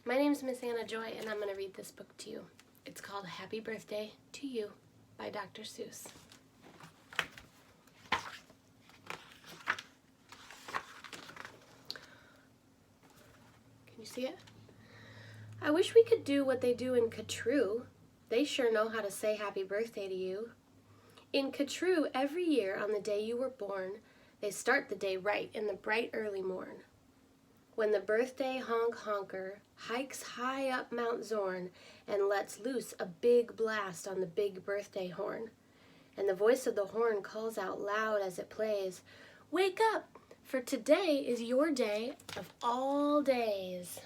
My name is Miss Anna Joy, and I'm going to read this book to you. It's called Happy Birthday to You by Dr. Seuss. Can you see it? I wish we could do what they do in Catrue. They sure know how to say happy birthday to you. In Catrue, every year on the day you were born, they start the day right in the bright early morn. When the birthday honker hikes high up Mount Zorn and lets loose a big blast on the big birthday horn. And the voice of the horn calls out loud as it plays, "Wake up, for today is your day of all days."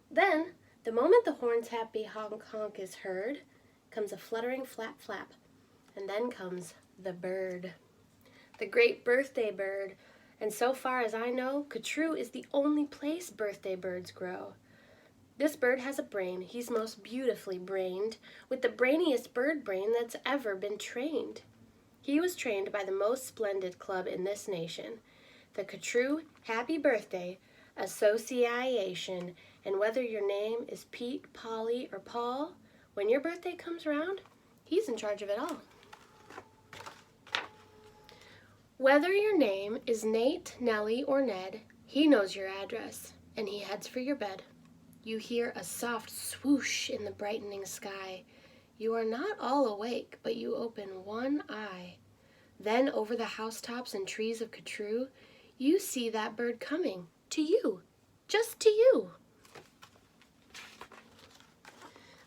Then, the moment the horn's happy honk honk is heard, comes a fluttering flap flap, and then comes the bird. The great birthday bird, and so far as I know, Catrue is the only place birthday birds grow. This bird has a brain, he's most beautifully brained, with the brainiest bird brain that's ever been trained. He was trained by the most splendid club in this nation, the Catrue Happy Birthday Association, and whether your name is Pete, Polly, or Paul, when your birthday comes around, he's in charge of it all. Whether your name is Nate, Nellie, or Ned, he knows your address, and he heads for your bed. You hear a soft swoosh in the brightening sky. You are not all awake, but you open one eye. Then over the housetops and trees of Catrue, you see that bird coming, to you, just to you.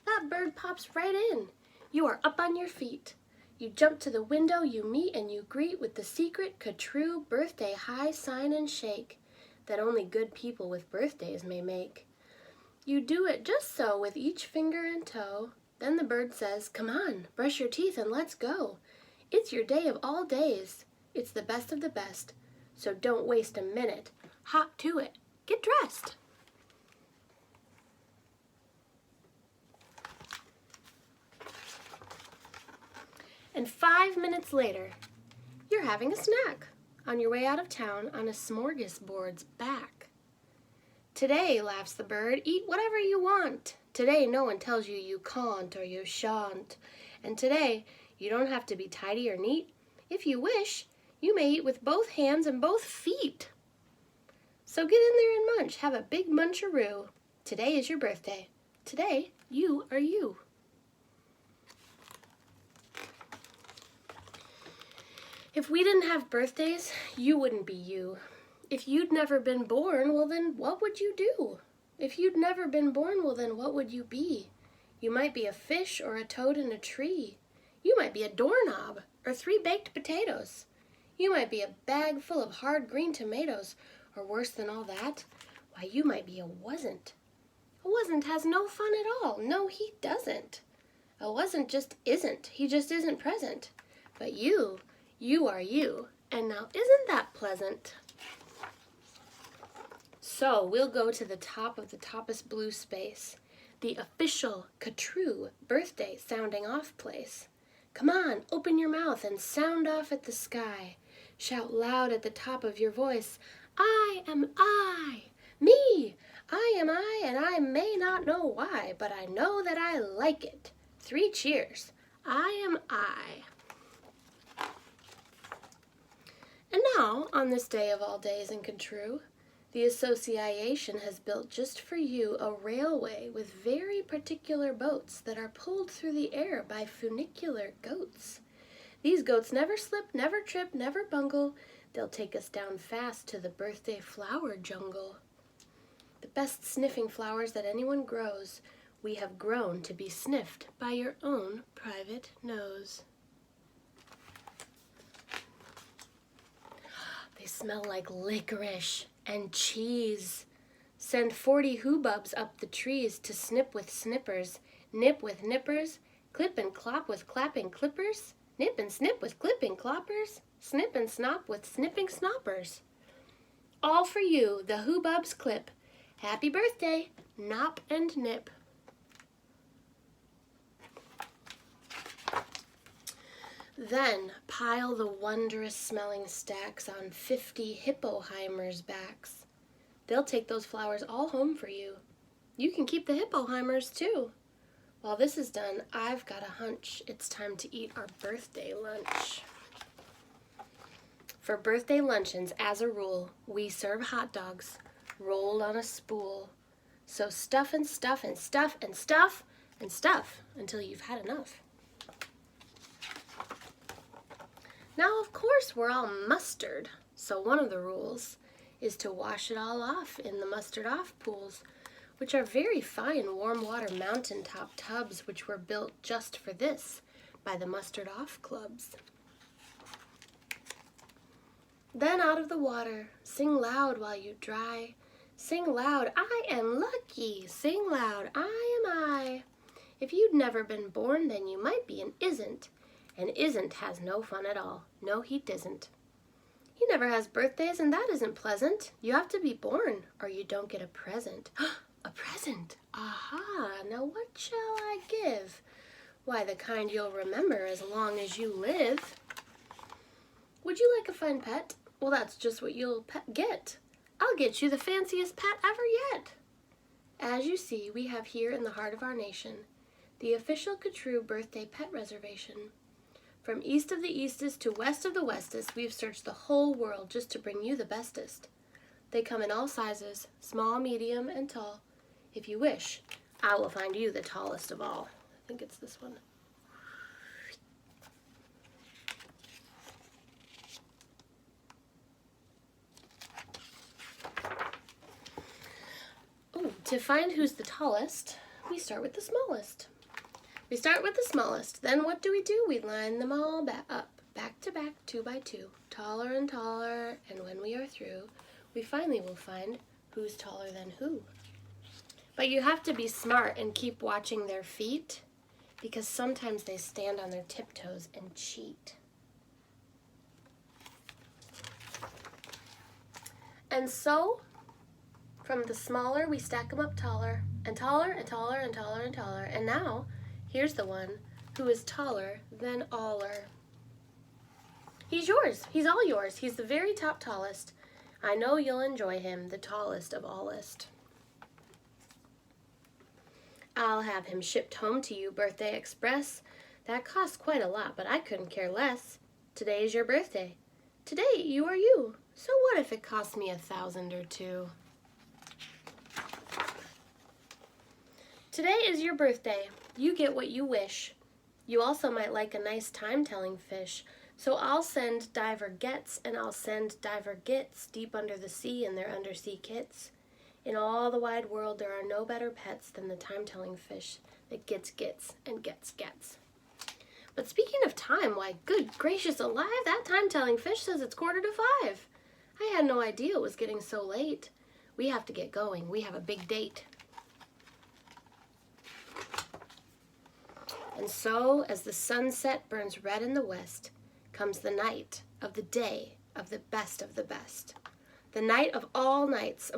That bird pops right in. You are up on your feet. You jump to the window, you meet and you greet with the secret Catrue birthday high sign and shake that only good people with birthdays may make. You do it just so with each finger and toe. Then the bird says, "Come on, brush your teeth and let's go. It's your day of all days. It's the best of the best. So don't waste a minute. Hop to it. Get dressed." And 5 minutes later, you're having a snack on your way out of town on a smorgasbord's back. "Today," laughs the bird, "eat whatever you want. Today no one tells you you can't or you shan't. And today you don't have to be tidy or neat. If you wish, you may eat with both hands and both feet. So get in there and munch, have a big muncharoo. Today is your birthday. Today you are you." If we didn't have birthdays, you wouldn't be you. If you'd never been born, well then what would you do? If you'd never been born, well then what would you be? You might be a fish or a toad in a tree. You might be a doorknob or 3 baked potatoes. You might be a bag full of hard green tomatoes, or worse than all that, why you might be a wasn't. A wasn't has no fun at all. No, he doesn't. A wasn't just isn't. He just isn't present. But you are you, and now isn't that pleasant? So we'll go to the top of the toppest blue space, the official Catrue birthday sounding off place. Come on, open your mouth and sound off at the sky. Shout loud at the top of your voice, "I am I, me, I am I, and I may not know why, but I know that I like it. 3 cheers, I am I." And now, on this day of all days in Catrue, the Association has built just for you a railway with very particular boats that are pulled through the air by funicular goats. These goats never slip, never trip, never bungle. They'll take us down fast to the birthday flower jungle. The best sniffing flowers that anyone grows, we have grown to be sniffed by your own private nose. They smell like licorice and cheese. Send 40 hoobubs up the trees to snip with snippers, nip with nippers, clip and clop with clapping clippers, nip and snip with clipping cloppers, snip and snop with snipping snoppers. All for you, the hoobubs clip. Happy birthday, nop and nip. Then pile the wondrous smelling stacks on 50 hippoheimers' backs. They'll take those flowers all home for you. You can keep the hippoheimers too. While this is done, I've got a hunch it's time to eat our birthday lunch. For birthday luncheons, as a rule, we serve hot dogs rolled on a spool. So stuff and stuff and stuff and stuff and stuff until you've had enough. Now, of course, we're all mustard, so one of the rules is to wash it all off in the mustard off pools, which are very fine warm water mountaintop tubs which were built just for this by the Mustard Off Clubs. Then out of the water, sing loud while you dry. Sing loud, I am lucky. Sing loud, I am I. If you'd never been born, then you might be an isn't. And isn't has no fun at all. No, he disn't. He never has birthdays, and that isn't pleasant. You have to be born, or you don't get a present. A present? Aha, now what shall I give? Why, the kind you'll remember as long as you live. Would you like a fine pet? Well, that's just what you'll get. I'll get you the fanciest pet ever yet. As you see, we have here in the heart of our nation the official Catrue birthday pet reservation. From east of the eastest to west of the westest, we've searched the whole world just to bring you the bestest. They come in all sizes, small, medium, and tall. If you wish, I will find you the tallest of all. I think it's this one. Ooh, to find who's the tallest, we start with the smallest. We start with the smallest. Then what do? We line them all up, back to back, 2 by 2, taller and taller, and when we are through, we finally will find who's taller than who. But you have to be smart and keep watching their feet, because sometimes they stand on their tiptoes and cheat. And so, from the smaller, we stack them up taller, and taller, and taller, and taller, and taller. And now, here's the one who is taller than aller. He's yours. He's all yours. He's the very top tallest. I know you'll enjoy him, the tallest of allest. I'll have him shipped home to you, Birthday Express. That costs quite a lot, but I couldn't care less. Today is your birthday. Today you are you. So what if it cost me 1,000 or 2? Today is your birthday. You get what you wish. You also might like a nice time-telling fish. So I'll send Diver Gets and I'll send Diver Gits deep under the sea in their undersea kits. In all the wide world, there are no better pets than the time-telling fish that gets and gets. But speaking of time, why, good gracious alive, that time-telling fish says it's 4:45. I had no idea it was getting so late. We have to get going. We have a big date. And so, as the sunset burns red in the west, comes the night of the day of the best of the best. The night of all nights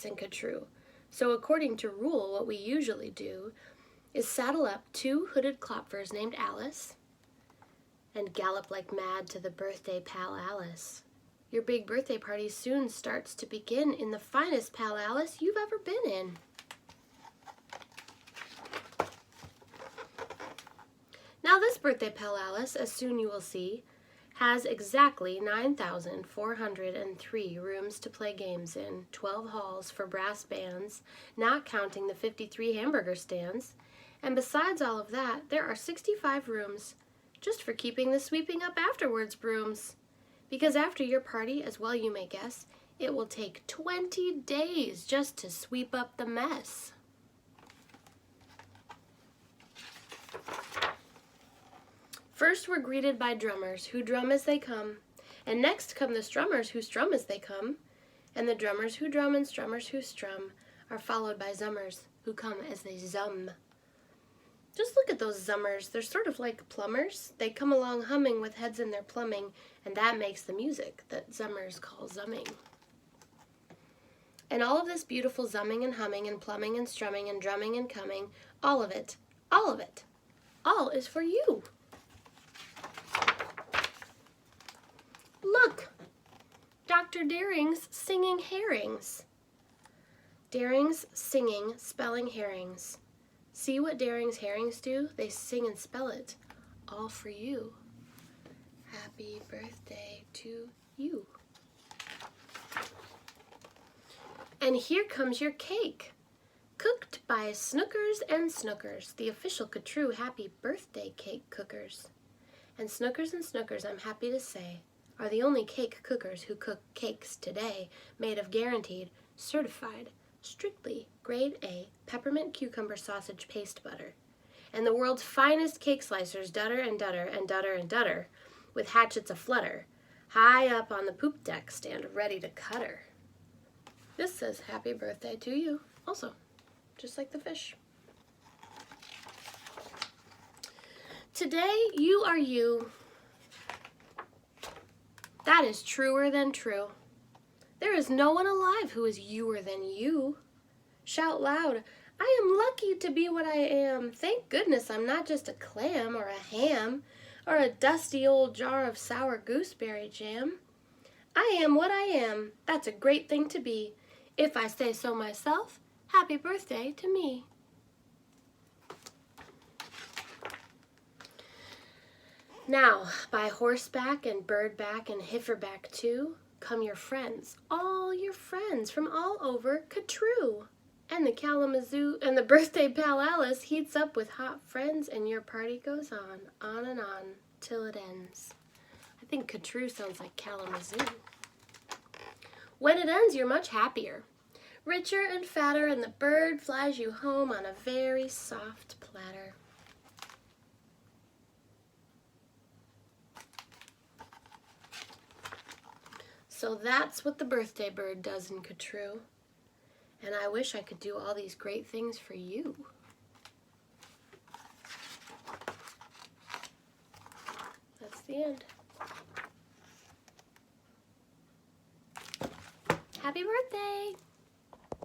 in Catrue. So according to rule, what we usually do is saddle up 2 hooded klopfers named Alice and gallop like mad to the birthday Pal Alice. Your big birthday party soon starts to begin in the finest Pal Alice you've ever been in. Now this birthday Pal Alice, as soon you will see, has exactly 9,403 rooms to play games in, 12 halls for brass bands, not counting the 53 hamburger stands. And besides all of that, there are 65 rooms just for keeping the sweeping up afterwards brooms. Because after your party, as well you may guess, it will take 20 days just to sweep up the mess. First we're greeted by drummers, who drum as they come, and next come the strummers, who strum as they come, and the drummers who drum and strummers who strum are followed by zummers, who come as they zum. Just look at those zummers, they're sort of like plumbers. They come along humming with heads in their plumbing, and that makes the music that zummers call zumming. And all of this beautiful zumming and humming and plumbing and strumming and drumming and coming, all of it, all is for you. Dr. Daring's singing herrings. Daring's singing, spelling herrings. See what Daring's herrings do? They sing and spell it, all for you. Happy birthday to you. And here comes your cake, cooked by Snookers and Snookers, the official Catrue Happy Birthday cake cookers. And Snookers, I'm happy to say, are the only cake cookers who cook cakes today made of guaranteed, certified, strictly grade A peppermint cucumber sausage paste butter. And the world's finest cake slicers dutter and dutter and dutter and dutter with hatchets aflutter, high up on the poop deck stand ready to cut her. This says happy birthday to you also, just like the fish. Today you are you. That is truer than true. There is no one alive who is youer than you. Shout loud, I am lucky to be what I am. Thank goodness I'm not just a clam or a ham or a dusty old jar of sour gooseberry jam. I am what I am. That's a great thing to be. If I say so myself, happy birthday to me. Now, by horseback and birdback and heiferback too, come your friends, all your friends from all over Catrue. And the Kalamazoo and the birthday pal Alice heats up with hot friends, and your party goes on and on, till it ends. I think Catrue sounds like Kalamazoo. When it ends, you're much happier, richer and fatter, and the bird flies you home on a very soft platter. So that's what the birthday bird does in Catrue. And I wish I could do all these great things for you. That's the end. Happy birthday!